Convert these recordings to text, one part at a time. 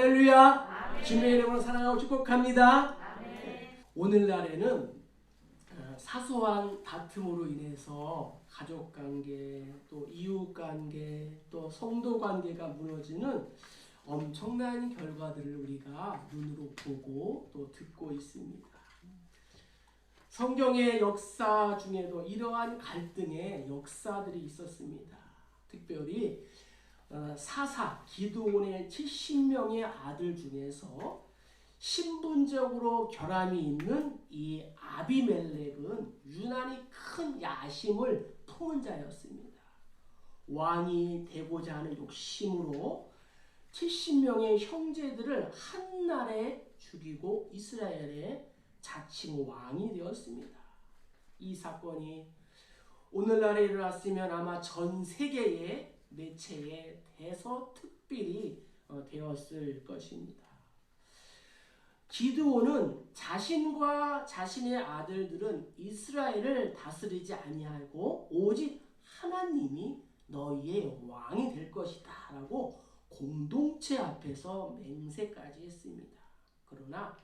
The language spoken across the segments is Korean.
할렐루야. 주님의 이름으로 사랑하고 축복합니다. 오늘날에는 사소한 다툼으로 인해서 가족관계, 또 이웃관계, 또 성도관계가 무너지는 엄청난 결과들을 우리가 눈으로 보고 또 듣고 있습니다. 성경의 역사 중에도 이러한 갈등의 역사들이 있었습니다. 특별히 사사 기드온의 70명의 아들 중에서 신분적으로 결함이 있는 이 아비멜렉은 유난히 큰 야심을 품은 자였습니다. 왕이 되고자 하는 욕심으로 70명의 형제들을 한날에 죽이고 이스라엘의 자칭 왕이 되었습니다. 이 사건이 오늘날에 일어났으면 아마 전 세계의 매체의 대서특필이 되었을 것입니다. 기드온은 자신과 자신의 아들들은 이스라엘을 다스리지 아니하고 오직 하나님이 너희의 왕이 될 것이다 라고 공동체 앞에서 맹세까지 했습니다. 그러나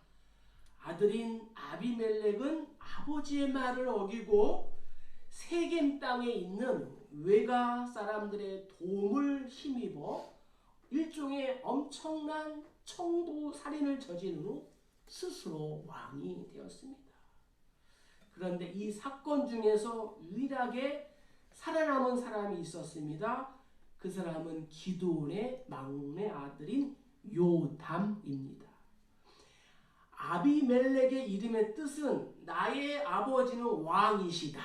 아들인 아비멜렉은 아버지의 말을 어기고 세겜 땅에 있는 외가 사람들의 도움을 힘입어 일종의 엄청난 청부 살인을 저지른 후 스스로 왕이 되었습니다. 그런데 이 사건 중에서 유일하게 살아남은 사람이 있었습니다. 그 사람은 기드온의 막내 아들인 요담입니다. 아비멜렉의 이름의 뜻은 나의 아버지는 왕이시다.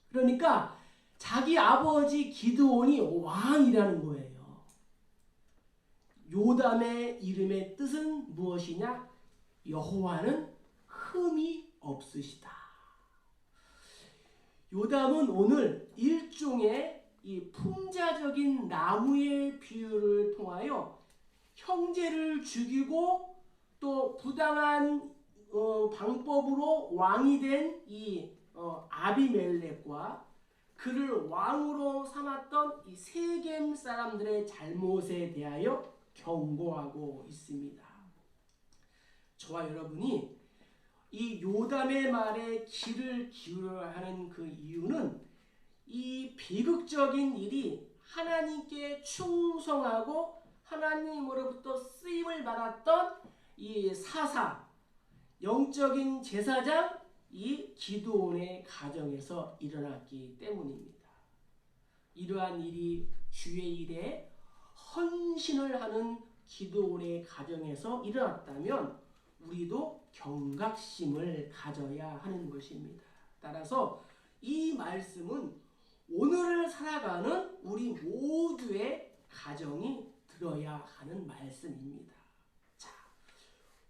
그러니까 자기 아버지 기드온이 왕이라는 거예요. 요담의 이름의 뜻은 무엇이냐? 여호와는 흠이 없으시다. 요담은 오늘 일종의 이 풍자적인 나무의 비유를 통하여 형제를 죽이고 또 부당한 방법으로 왕이 된 이 아비멜렉과 그를 왕으로 삼았던 이 세겜 사람들의 잘못에 대하여 경고하고 있습니다. 저와 여러분이 이 요담의 말에 귀를 기울여야 하는 그 이유는 이 비극적인 일이 하나님께 충성하고 하나님으로부터 쓰임을 받았던 이 사사, 영적인 제사장 이 기드온의 가정에서 일어났기 때문입니다. 이러한 일이 주의 일에 헌신을 하는 기드온의 가정에서 일어났다면 우리도 경각심을 가져야 하는 것입니다. 따라서 이 말씀은 오늘을 살아가는 우리 모두의 가정이 들어야 하는 말씀입니다. 자,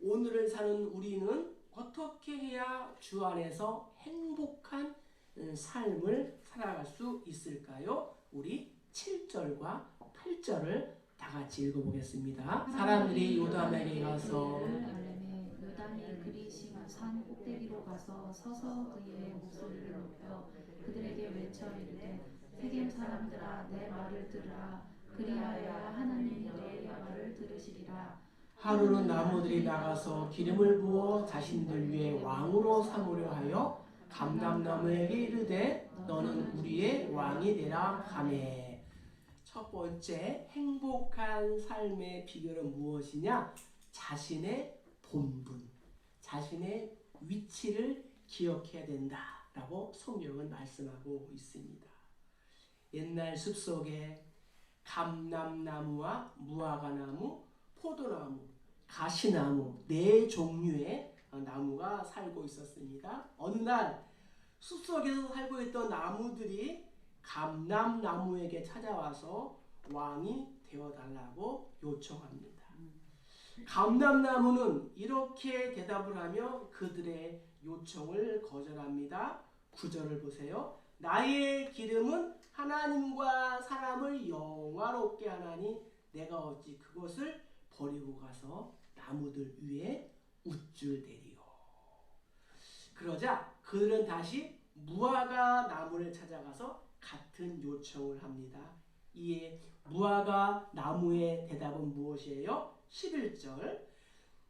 오늘을 사는 우리는 어떻게 해야 주 안에서 행복한 삶을 살아갈 수 있을까요? 우리 7절과 8절을 다 같이 읽어보겠습니다. 사람들이 요담에게 가서 요담이 그리 심한 산 꼭대기로 가서 서서 그의 목소리를 높여 그들에게 외쳐 이르되 세겜 사람들아 내 말을 들으라. 그리하여야 하나님이 너희의 말을 들으시리라. 하루는 나무들이 나가서 기름을 부어 자신들 위에 왕으로 삼으려 하여 감람나무에게 이르되 너는 우리의 왕이 되라 하매. 첫 번째 행복한 삶의 비결은 무엇이냐? 자신의 본분, 자신의 위치를 기억해야 된다라고 성경은 말씀하고 있습니다. 옛날 숲속에 감람나무와 무화과나무, 포도나무, 가시나무 네 종류의 나무가 살고 있었습니다. 어느 날 숲속에서 살고 있던 나무들이 감람나무에게 찾아와서 왕이 되어달라고 요청합니다. 감람나무는 이렇게 대답을 하며 그들의 요청을 거절합니다. 9절을 보세요. 나의 기름은 하나님과 사람을 영화롭게 하나니 내가 어찌 그것을 버리고 가서 나무들 위에 우쭐대리요. 그러자 그들은 다시 무화과 나무를 찾아가서 같은 요청을 합니다. 이에 무화과 나무의 대답은 무엇이에요? 11절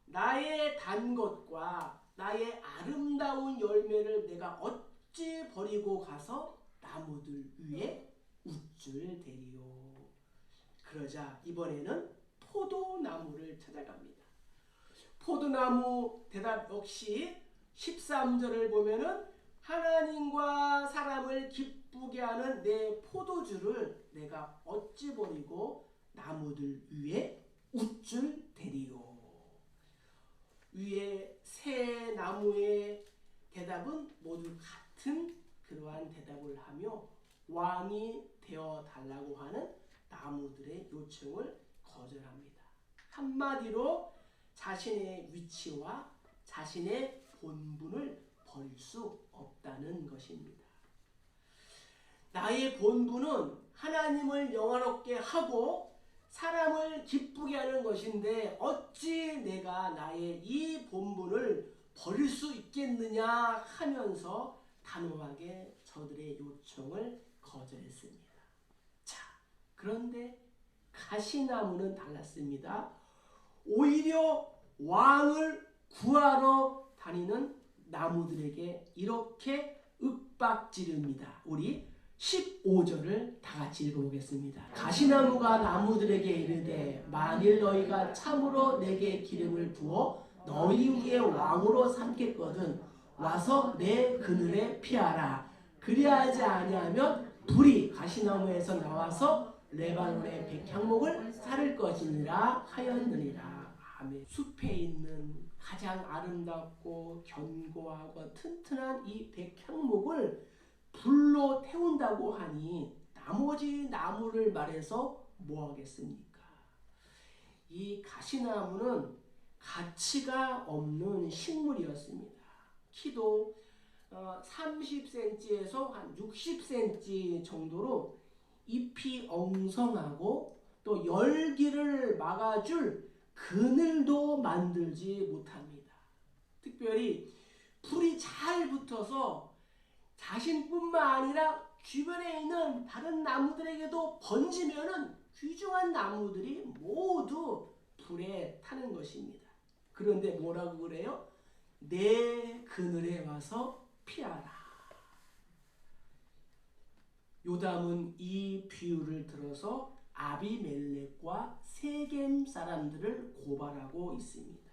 나의 단 것과 나의 아름다운 열매를 내가 어찌 버리고 가서 나무들 위에 우쭐 대리요. 그러자 이번에는 포도나무를 찾아갑니다. 포도나무 대답 역시 13절을 보면은 하나님과 사람을 기쁘게 하는 내 포도주를 내가 어찌 버리고 나무들 위에 우쭐 대리요. 위에 세 나무의 대답은 모두 같은 그러한 대답을 하며 왕이 되어 달라고 하는 나무들의 요청을 거절합니다. 한마디로 자신의 위치와 자신의 본분을 버릴 수 없다는 것입니다. 나의 본분은 하나님을 영화롭게 하고 사람을 기쁘게 하는 것인데 어찌 내가 나의 이 본분을 버릴 수 있겠느냐 하면서 단호하게 저들의 요청을 거절했습니다. 자, 그런데 가시나무는 달랐습니다. 오히려 왕을 구하러 다니는 나무들에게 이렇게 윽박지릅니다. 우리 15절을 다 같이 읽어보겠습니다. 가시나무가 나무들에게 이르되 만일 너희가 참으로 내게 기름을 부어 너희 위에 왕으로 삼겠거든 와서 내 그늘에 피하라. 그리하지 아니하면 불이 가시나무에서 나와서 레바논의 백향목을 사를 것이니라 하였느니라. 아멘. 숲에 있는 가장 아름답고 견고하고 튼튼한 이 백향목을 불로 태운다고 하니 나머지 나무를 말해서 뭐 하겠습니까? 이 가시나무는 가치가 없는 식물이었습니다. 키도 30cm에서 한 60cm 정도로 잎이 엉성하고 또 열기를 막아줄 그늘도 만들지 못합니다. 특별히 불이 잘 붙어서 자신뿐만 아니라 주변에 있는 다른 나무들에게도 번지면은 귀중한 나무들이 모두 불에 타는 것입니다. 그런데 뭐라고 그래요? 내 그늘에 와서 피하라. 요담은 이 비유를 들어서 아비멜렉과 세겜 사람들을 고발하고 있습니다.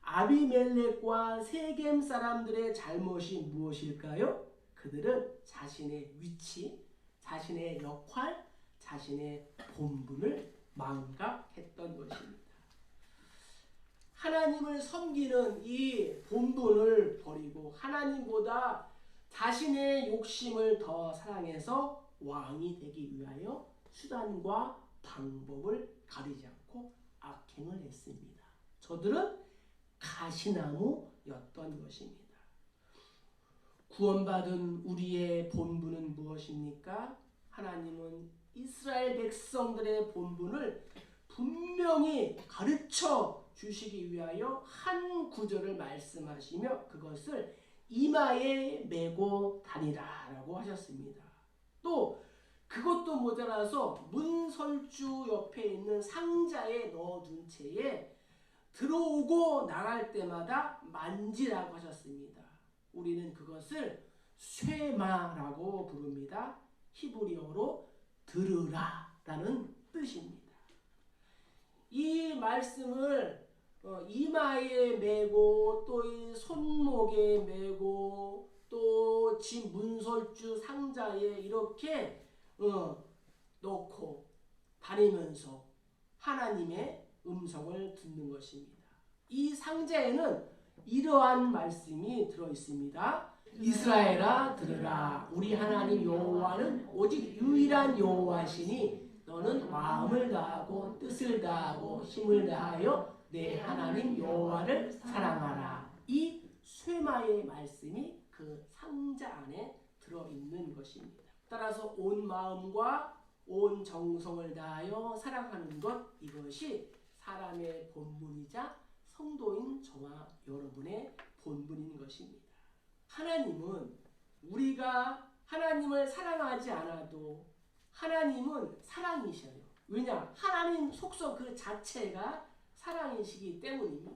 아비멜렉과 세겜 사람들의 잘못이 무엇일까요? 그들은 자신의 위치, 자신의 역할, 자신의 본분을 망각했던 것입니다. 하나님을 섬기는 이 본분을 버리고 하나님보다 자신의 욕심을 더 사랑해서 왕이 되기 위하여 수단과 방법을 가리지 않고 악행을 했습니다. 저들은 가시나무였던 것입니다. 구원받은 우리의 본분은 무엇입니까? 하나님은 이스라엘 백성들의 본분을 분명히 가르쳐 주시기 위하여 한 구절을 말씀하시며 그것을 이마에 메고 다니라 라고 하셨습니다. 또 그것도 모자라서 문설주 옆에 있는 상자에 넣어둔 채에 들어오고 나갈 때마다 만지라고 하셨습니다. 우리는 그것을 쇠마라고 부릅니다. 히브리어로 들으라 라는 뜻입니다. 이 말씀을 이마에 메고 또 이 손목에 메고 또 집 문설주 상자에 이렇게 넣고 다니면서 하나님의 음성을 듣는 것입니다. 이 상자에는 이러한 말씀이 들어있습니다. 이스라엘아 들으라. 우리 하나님 여호와는 오직 유일한 여호와시니 너는 마음을 다하고 뜻을 다하고 힘을 다하여 내 하나님 여호와를 사랑하라. 이 쇠마의 말씀이 그 상자 안에 들어있는 것입니다. 따라서 온 마음과 온 정성을 다하여 사랑하는 것, 이것이 사람의 본분이자 성도인 저와 여러분의 본분인 것입니다. 하나님은 우리가 하나님을 사랑하지 않아도 하나님은 사랑이셔요. 왜냐? 하나님 속성 그 자체가 사랑이시기 때문입니다.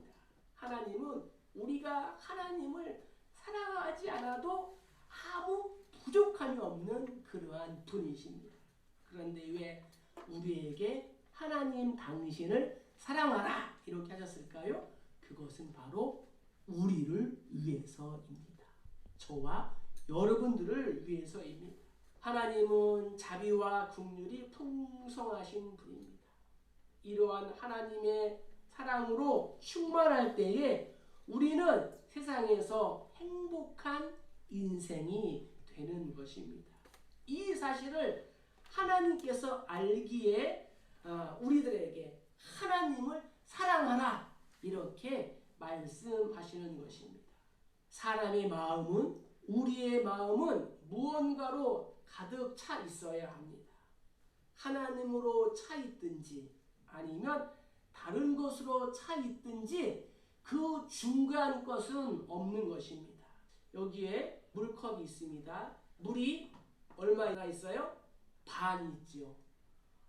하나님은 우리가 하나님을 사랑하지 않아도 아무 부족함이 없는 그러한 분이십니다. 그런데 왜 우리에게 하나님 당신을 사랑하라 이렇게 하셨을까요? 그것은 바로 우리를 위해서입니다. 저와 여러분들을 위해서입니다. 하나님은 자비와 긍휼이 풍성하신 분입니다. 이러한 하나님의 사랑으로 충만할 때에 우리는 세상에서 행복한 인생이 되는 것입니다. 이 사실을 하나님께서 알기에 우리들에게 하나님을 사랑하라 이렇게 말씀하시는 것입니다. 사람의 마음은, 우리의 마음은 무언가로 가득 차 있어야 합니다. 하나님으로 차 있든지 아니면 다른 것으로 차 있든지 그 중간 것은 없는 것입니다. 여기에 물컵이 있습니다. 물이 얼마나 있어요? 반 있지요.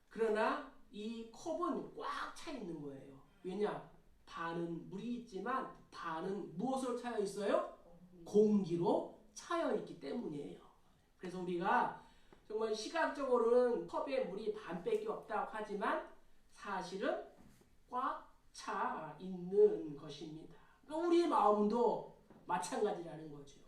그러나 이 컵은 꽉 차 있는 거예요. 왜냐? 반은 물이 있지만 반은 무엇으로 차여 있어요? 공기로 차여 있기 때문이에요. 그래서 우리가 정말 시각적으로는 컵에 물이 반밖에 없다고 하지만 사실은 꽉 차 있는 것입니다. 그러니까 우리의 마음도 마찬가지라는 거죠.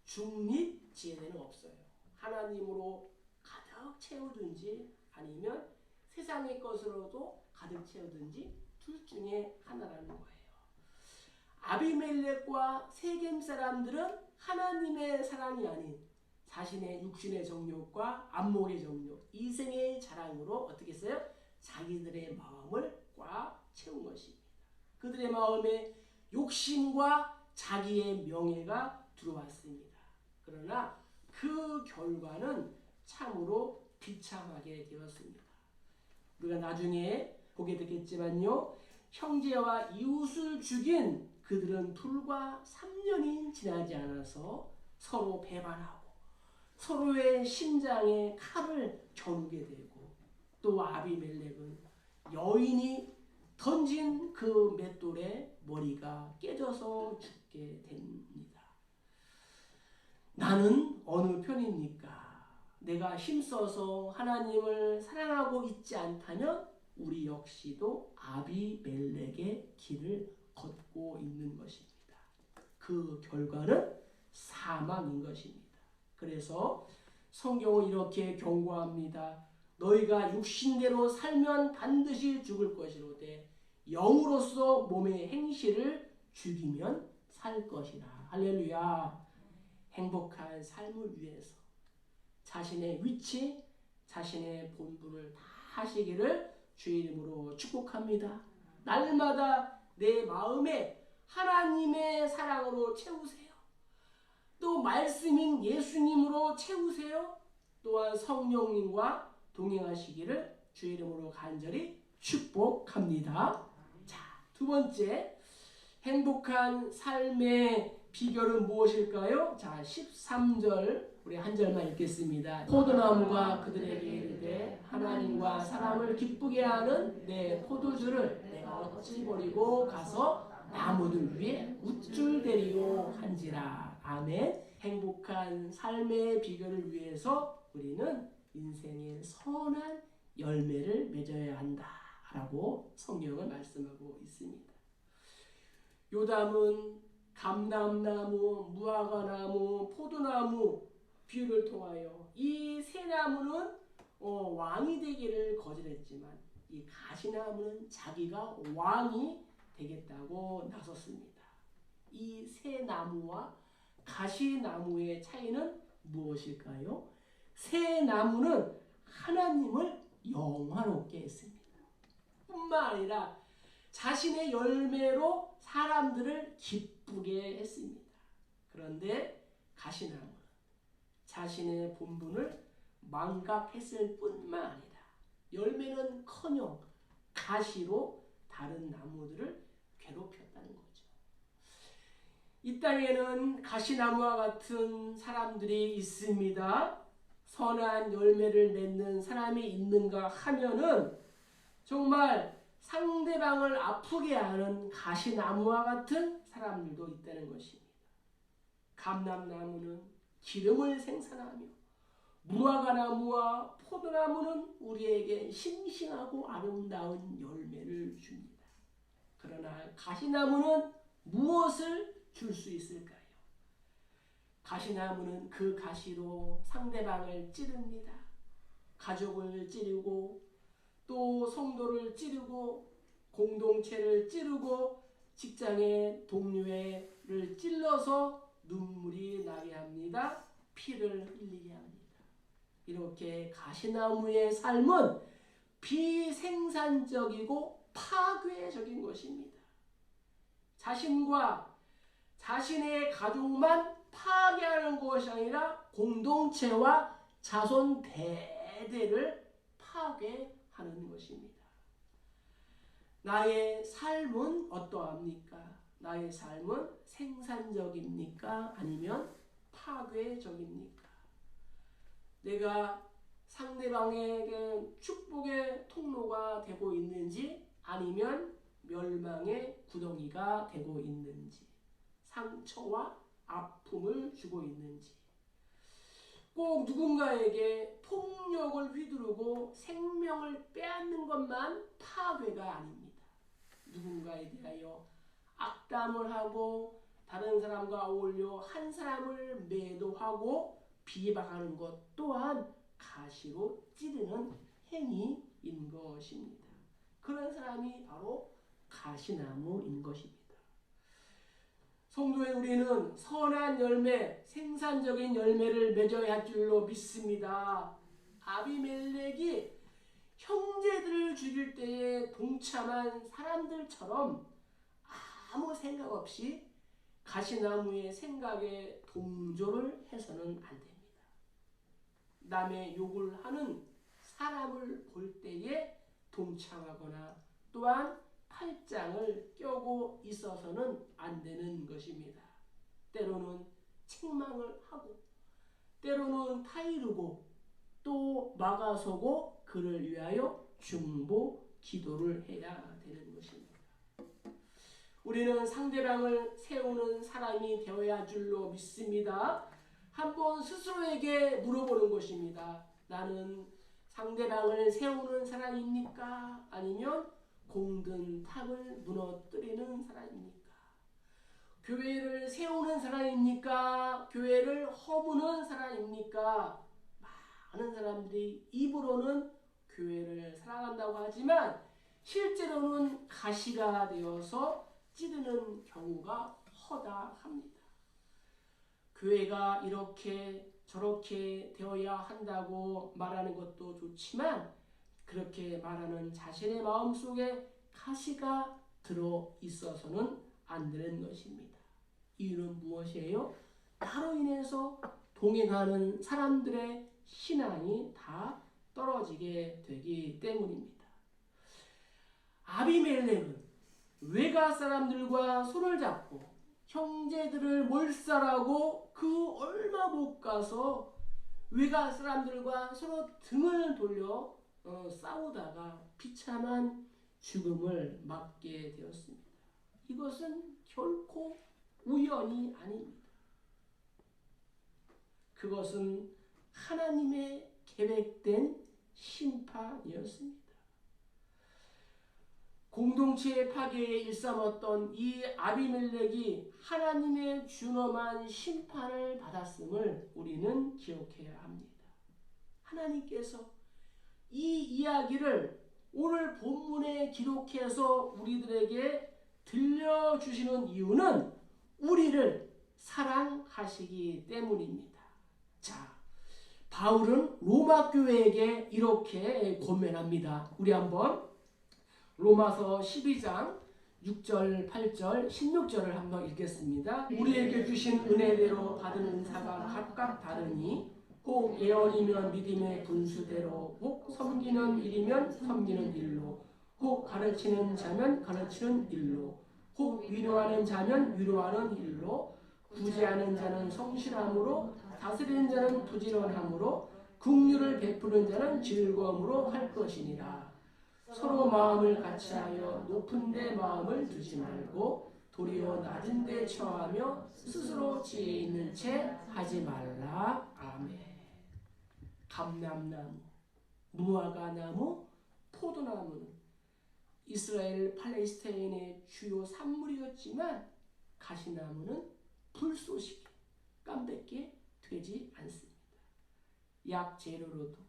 중립지대는 없어요. 하나님으로 가득 채우든지 아니면 세상의 것으로도 가득 채우든지 둘 중에 하나라는 거예요. 아비멜렉과 세겜 사람들은 하나님의 사랑이 아닌 자신의 육신의 정욕과 안목의 정욕, 이생의 자랑으로 어떻게 했어요? 자기들의 마음을 꽉 채운 것입니다. 그들의 마음에 욕심과 자기의 명예가 들어왔습니다. 그러나 그 결과는 참으로 비참하게 되었습니다. 우리가 나중에 보게 되겠지만요. 형제와 이웃을 죽인 그들은 불과 3년이 지나지 않아서 서로 배반하고 서로의 심장에 칼을 겨누게 되고 또 아비멜렉은 여인이 던진 그 맷돌에 머리가 깨져서 죽게 됩니다. 나는 어느 편입니까? 내가 힘써서 하나님을 사랑하고 있지 않다면 우리 역시도 아비멜렉의 길을 걷고 있는 것입니다. 그 결과는 사망인 것입니다. 그래서 성경은 이렇게 경고합니다. 너희가 육신대로 살면 반드시 죽을 것이로되 영으로서 몸의 행실을 죽이면 살 것이라. 할렐루야. 행복한 삶을 위해서 자신의 위치, 자신의 본분을 다 하시기를 주의 이름으로 축복합니다. 날마다 내 마음에 하나님의 사랑으로 채우세요. 또 말씀인 예수님으로 채우세요. 또한 성령님과 동행하시기를 주의 이름으로 간절히 축복합니다. 자, 두 번째 행복한 삶의 비결은 무엇일까요? 자, 13절 우리 한 절만 읽겠습니다. 포도나무가 그들에게 이르되 하나님과 사람을 기쁘게 하는 내 포도주를 내가 어찌 버리고 가서 나무들 위에 우쭐대리오 한지라. 아멘. 행복한 삶의 비결을 위해서 우리는 인생의 선한 열매를 맺어야 한다라고 성경은 말씀하고 있습니다. 요담은 감람나무, 무화과나무, 포도나무 비유를 통하여 이 세 나무는 왕이 되기를 거절했지만 이 가시나무는 자기가 왕이 되겠다고 나섰습니다. 이 세 나무와 가시나무의 차이는 무엇일까요? 새 나무는 하나님을 영화롭게 했습니다. 뿐만 아니라 자신의 열매로 사람들을 기쁘게 했습니다. 그런데 가시나무는 자신의 본분을 망각했을 뿐만 아니라 열매는커녕 가시로 다른 나무들을 괴롭혔다는 거죠. 이 땅에는 가시나무와 같은 사람들이 있습니다. 선한 열매를 맺는 사람이 있는가 하면은 정말 상대방을 아프게 하는 가시나무와 같은 사람들도 있다는 것입니다. 감람나무는 기름을 생산하며 무화과나무와 포도나무는 우리에게 싱싱하고 아름다운 열매를 줍니다. 그러나 가시나무는 무엇을 줄 수 있을까요? 가시나무는 그 가시로 상대방을 찌릅니다. 가족을 찌르고 또 성도를 찌르고 공동체를 찌르고 직장의 동료를 찔러서 눈물이 나게 합니다. 피를 흘리게 합니다. 이렇게 가시나무의 삶은 비생산적이고 파괴적인 것입니다. 자신과 자신의 가족만 파괴하는 것이 아니라 공동체와 자손 대대를 파괴하는 것입니다. 나의 삶은 어떠합니까? 나의 삶은 생산적입니까? 아니면 파괴적입니까? 내가 상대방에게 축복의 통로가 되고 있는지 아니면 멸망의 구덩이가 되고 있는지, 상처와 아픔을 주고 있는지, 꼭 누군가에게 폭력을 휘두르고 생명을 빼앗는 것만 파괴가 아닙니다. 누군가에 대하여 악담을 하고 다른 사람과 어울려 한 사람을 매도하고 비방하는 것 또한 가시로 찌르는 행위인 것입니다. 그런 사람이 바로 가시나무인 것입니다. 성도의 우리는 선한 열매, 생산적인 열매를 맺어야 할 줄로 믿습니다. 아비멜렉이 형제들을 죽일 때에 동참한 사람들처럼 아무 생각 없이 가시나무의 생각에 동조를 해서는 안 됩니다. 남의 욕을 하는 사람을 볼 때에 동참하거나 또한 팔짱을 껴고 있어서는 안 되는 것입니다. 때로는 책망을 하고 때로는 타이르고 또 막아서고 그를 위하여 중보 기도를 해야 되는 것입니다. 우리는 상대방을 세우는 사람이 되어야 할 줄로 믿습니다. 한번 스스로에게 물어보는 것입니다. 나는 상대방을 세우는 사람입니까? 아니면 공든 탑을 무너뜨리는 사람입니까? 교회를 세우는 사람입니까? 교회를 허무는 사람입니까? 많은 사람들이 입으로는 교회를 사랑한다고 하지만 실제로는 가시가 되어서 찌르는 경우가 허다합니다. 교회가 이렇게 저렇게 되어야 한다고 말하는 것도 좋지만 그렇게 말하는 자신의 마음속에 가시가 들어 있어서는 안 되는 것입니다. 이유는 무엇이에요? 나로 인해서 동행하는 사람들의 신앙이 다 떨어지게 되기 때문입니다. 아비멜렉은 외가 사람들과 손을 잡고 형제들을 몰살하고 그 얼마 못 가서 외가 사람들과 서로 등을 돌려 싸우다가 비참한 죽음을 맞게 되었습니다. 이것은 결코 우연이 아닙니다. 그것은 하나님의 계획된 심판이었습니다. 공동체의 파괴에 일삼았던 이 아비멜렉이 하나님의 준엄한 심판을 받았음을 우리는 기억해야 합니다. 하나님께서 이 이야기를 오늘 본문에 기록해서 우리들에게 들려주시는 이유는 우리를 사랑하시기 때문입니다. 자, 바울은 로마 교회에게 이렇게 권면합니다. 우리 한번 로마서 12장 6절, 8절, 16절을 한번 읽겠습니다. 우리에게 주신 은혜대로 받은 은사가 각각 다르니 혹 예언이면 믿음의 분수대로, 혹 섬기는 일이면 섬기는 일로, 혹 가르치는 자면 가르치는 일로, 혹 위로하는 자면 위로하는 일로, 구제하는 자는 성실함으로, 다스리는 자는 부지런함으로, 긍휼을 베푸는 자는 즐거움으로 할 것이니라. 서로 마음을 같이하여 높은 데 마음을 두지 말고 도리어 낮은 데 처하며 스스로 지혜 있는 채 하지 말라. 아멘. 감람나무, 무화과나무, 포도나무는 이스라엘 팔레스타인의 주요 산물이었지만 가시나무는 불쏘시개, 깜밖에 되지 않습니다. 약 재료로도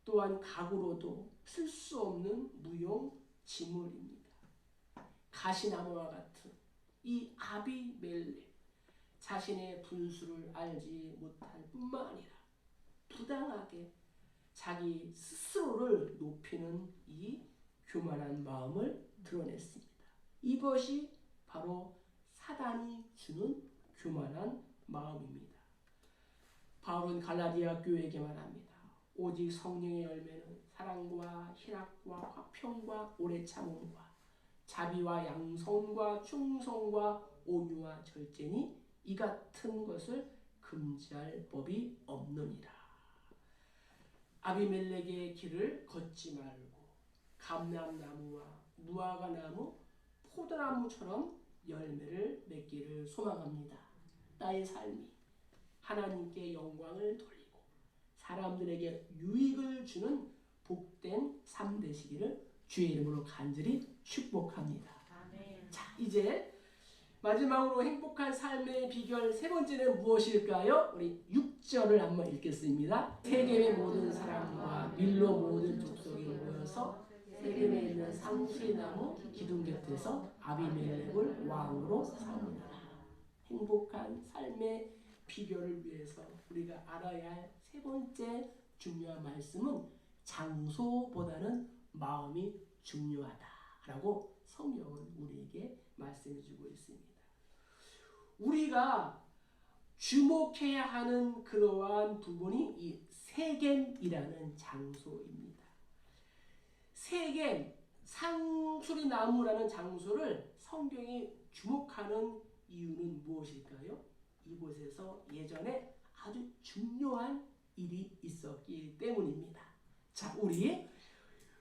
또한 가구로도 쓸 수 없는 무용지물입니다. 가시나무와 같은 이 아비멜렉, 자신의 분수를 알지 못할 뿐만 아니라 부당하게 자기 스스로를 높이는 이 교만한 마음을 드러냈습니다. 이것이 바로 사단이 주는 교만한 마음입니다. 바울은 갈라디아 교회에게 말합니다. 오직 성령의 열매는 사랑과 희락과 화평과 오래 참음과 자비와 양선과 충성과 온유와 절제니 이 같은 것을 금지할 법이 없느니라. 아비멜렉의 길을 걷지 말고 감람나무와 무화과나무, 포도나무처럼 열매를 맺기를 소망합니다. 나의 삶이 하나님께 영광을 돌리고 사람들에게 유익을 주는 복된 삶 되시기를 주의 이름으로 간절히 축복합니다. 아멘. 자, 이제 마지막으로 행복한 삶의 비결 세 번째는 무엇일까요? 우리 6절을 한번 읽겠습니다. 세겜의 모든 사람과 밀로 모든 족속이 모여서 세겜에 있는 상수리나무 기둥 곁에서 아비멜렉을 왕으로 삼으니라. 행복한 삶의 비결을 위해서 우리가 알아야 할 세 번째 중요한 말씀은 장소보다는 마음이 중요하다라고 성경은 우리에게 말씀해주고 있습니다. 우리가 주목해야 하는 그러한 부분이 이 세겜이라는 장소입니다. 세겜, 상수리나무라는 장소를 성경이 주목하는 이유는 무엇일까요? 이곳에서 예전에 아주 중요한 일이 있었기 때문입니다. 자, 우리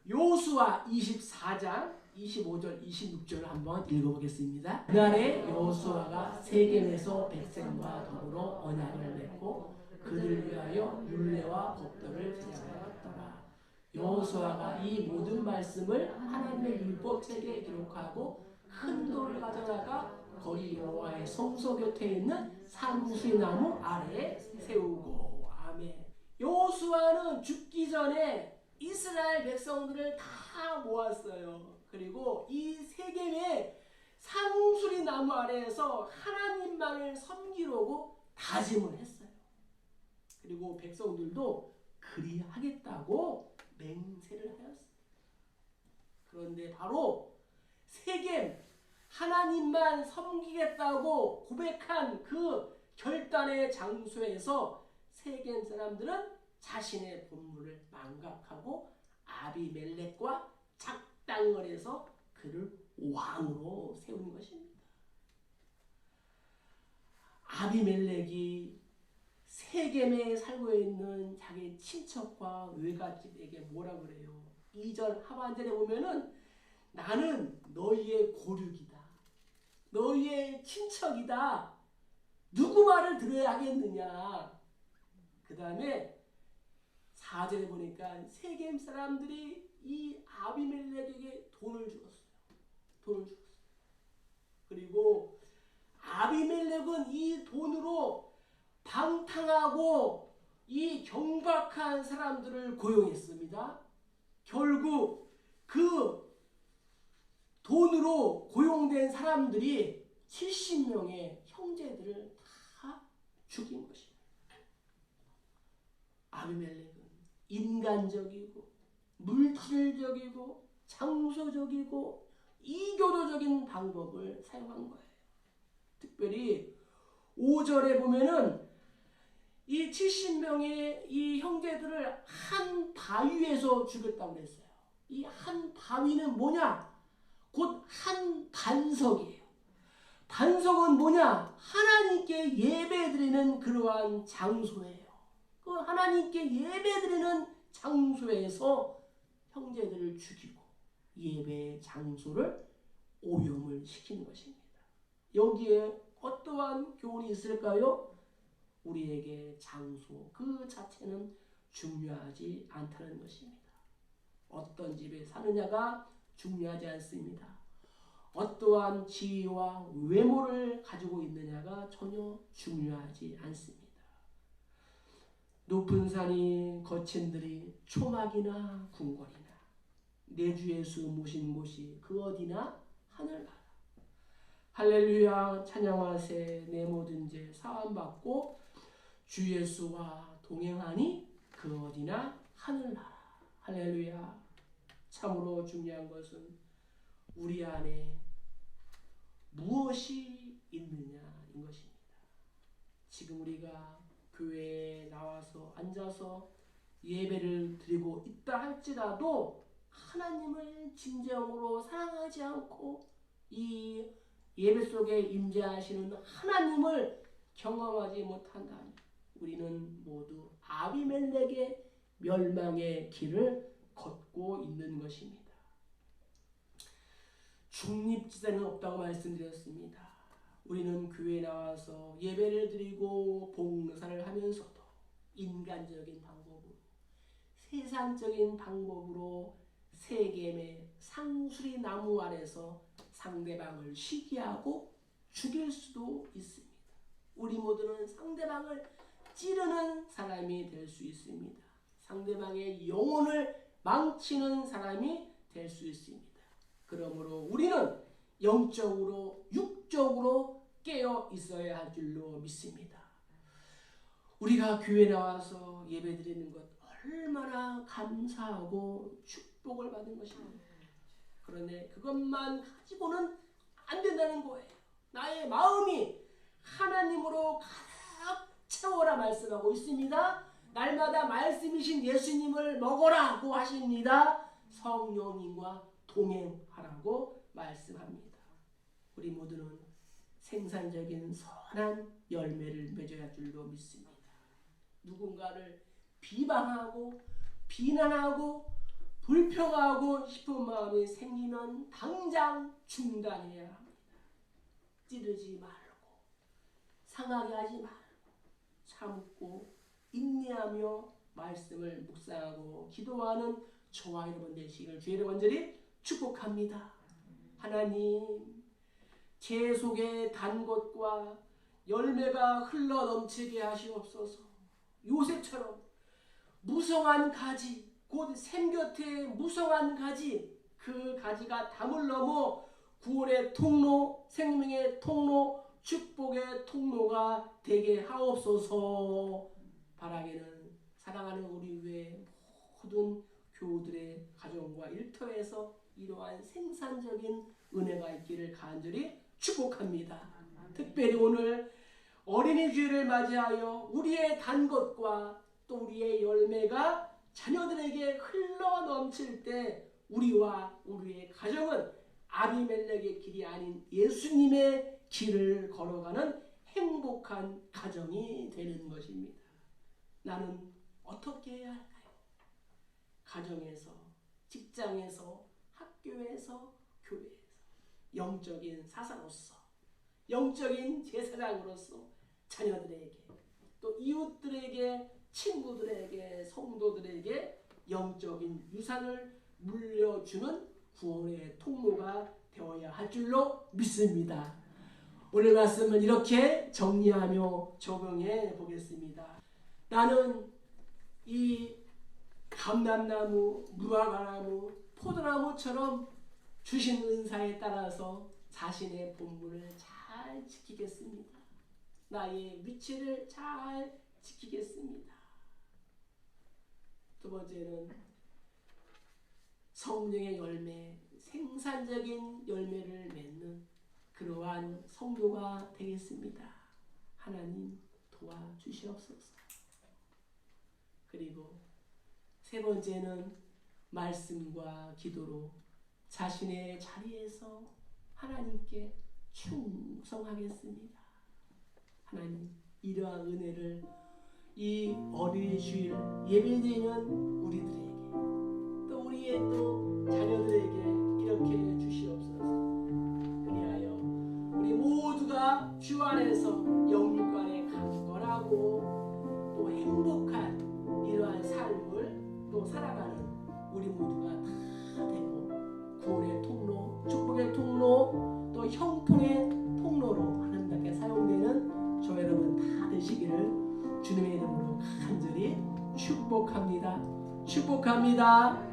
여호수아 24장 25절 26절을 한번 읽어보겠습니다. 그날에 여호수아가 세겜에서 백성과 더불어 언약을 맺고 그들 위하여 율례와 법도를 제정하였더라. 여호수아가 이 모든 말씀을 하나님의 율법책에 기록하고 큰 돌을 가져다가 거기 여호와의 성소 곁에 있는 상수리나무 아래에 세우고. 아멘. 여호수아는 죽기 전에 이스라엘 백성들을 다 모았어요. 그리고 이 세겜의 상수리나무 아래에서 하나님만을 섬기려고 다짐을 했어요. 그리고 백성들도 그리하겠다고 맹세를 하였습니다. 그런데 바로 세겜, 하나님만 섬기겠다고 고백한 그 결단의 장소에서 세겜 사람들은 자신의 본분을 망각하고 아비멜렉과 작당을 해서 그를 왕으로 세운 것입니다. 아비멜렉이 세겜에 살고 있는 자기 친척과 외갓집에게 뭐라 그래요? 2절 하반절에 보면은 나는 너희의 고륙이다. 너희의 친척이다. 누구 말을 들어야 하겠느냐. 그 다음에 4절에 보니까 세겜 사람들이 이 아비멜렉에게 돈을 주었어요. 돈을 주었어요. 그리고 아비멜렉은 이 돈으로 방탕하고 이 경박한 사람들을 고용했습니다. 결국 그 돈으로 고용된 사람들이 70명의 형제들을 다 죽인 것입니다. 아비멜렉은 인간적이고 물질적이고 장소적이고 이교도적인 방법을 사용한 거예요. 특별히 5절에 보면은 이 70명의 이 형제들을 한 바위에서 죽였다고 그랬어요. 이 한 바위는 뭐냐? 곧 한 반석이에요. 반석은 뭐냐? 하나님께 예배드리는 그러한 장소예요. 그 하나님께 예배드리는 장소에서 형제들을 죽이고 예배 장소를 오염을 시키는 것입니다. 여기에 어떠한 교훈이 있을까요? 우리에게 장소 그 자체는 중요하지 않다는 것입니다. 어떤 집에 사느냐가 중요하지 않습니다. 어떠한 지위와 외모를 가지고 있느냐가 전혀 중요하지 않습니다. 높은 산이 거친 들이 초막이나 궁궐이나 내 주 예수 모신 곳이 그 어디나 하늘나라. 할렐루야 찬양하세 내 모든 죄 사함받고 주 예수와 동행하니 그 어디나 하늘나라. 할렐루야. 참으로 중요한 것은 우리 안에 무엇이 있느냐인 것입니다. 지금 우리가 교회에 나와서 앉아서 예배를 드리고 있다 할지라도 하나님을 진정으로 사랑하지 않고 이 예배 속에 임재하시는 하나님을 경험하지 못한다면 우리는 모두 아비멜렉의 멸망의 길을 걷고 있는 것입니다. 중립지대는 없다고 말씀드렸습니다. 우리는 교회에 나와서 예배를 드리고 봉사를 하면서도 인간적인 방법으로 세상적인 방법으로 세겜의 상수리 나무 아래서 상대방을 시기하고 죽일 수도 있습니다. 우리 모두는 상대방을 찌르는 사람이 될 수 있습니다. 상대방의 영혼을 망치는 사람이 될 수 있습니다. 그러므로 우리는 영적으로 육적으로 깨어 있어야 할 줄로 믿습니다. 우리가 교회 나와서 예배드리는 것 얼마나 감사하고 축복을 받은 것입니다. 그런데 그것만 가지고는 안 된다는 거예요. 나의 마음이 하나님으로 가득 채워라 말씀하고 있습니다. 날마다 말씀이신 예수님을 먹으라고 하십니다. 성령님과 동행하라고 말씀합니다. 우리 모두는 생산적인 선한 열매를 맺어야 할 줄로 믿습니다. 누군가를 비방하고 비난하고 불평하고 싶은 마음이 생기면 당장 중단해야 합니다. 찌르지 말고 상하게 하지 말고 참고 인내하며 말씀을 묵상하고 기도하는 저와 여러분 되시기를 주의 이름으로 간절히 축복합니다. 하나님 제 속에 단 것과 열매가 흘러 넘치게 하시옵소서. 요셉처럼 무성한 가지 곧 샘곁에 무성한 가지 그 가지가 담을 넘어 구원의 통로 생명의 통로 축복의 통로가 되게 하옵소서. 바라기는 사랑하는 우리 외 모든 교우들의 가정과 일터에서 이러한 생산적인 은혜가 있기를 간절히 축복합니다. 특별히 오늘 어린이 주일을 맞이하여 우리의 단 것과 또 우리의 열매가 자녀들에게 흘러 넘칠 때 우리와 우리의 가정은 아비멜렉의 길이 아닌 예수님의 길을 걸어가는 행복한 가정이 되는 것입니다. 나는 어떻게 해야 할까요? 가정에서, 직장에서, 학교에서, 교회에서 영적인 사사로서, 영적인 제사장으로서 자녀들에게 또 이웃들에게 친구들에게 성도들에게 영적인 유산을 물려주는 구원의 통로가 되어야 할 줄로 믿습니다. 오늘 말씀은 이렇게 정리하며 적용해 보겠습니다. 나는 이 감람나무, 무화과나무, 포도나무처럼 주신 은사에 따라서 자신의 본분을 잘 지키겠습니다. 나의 위치를 잘 지키겠습니다. 두 번째는 성령의 열매, 생산적인 열매를 맺는 그러한 성도가 되겠습니다. 하나님 도와주시옵소서. 그리고 세 번째는 말씀과 기도로 자신의 자리에서 하나님께 충성하겠습니다. 하나님 이러한 은혜를 이 어린이 주일 예배드리는 우리들에게 또 우리의 또 자녀들에게 능력해 주시옵소서. 그리하여 우리 모두가 주 안에서 영육간에 강건하고 또 행복한 이러한 삶을 또 살아가는 우리 모두가 다 되고 구원의 통로, 축복의 통로, 또 형통의 통로로 아름답게 사용되는 저 여러분 다 되시기를 주님의 이름으로 간절히 축복합니다. 축복합니다.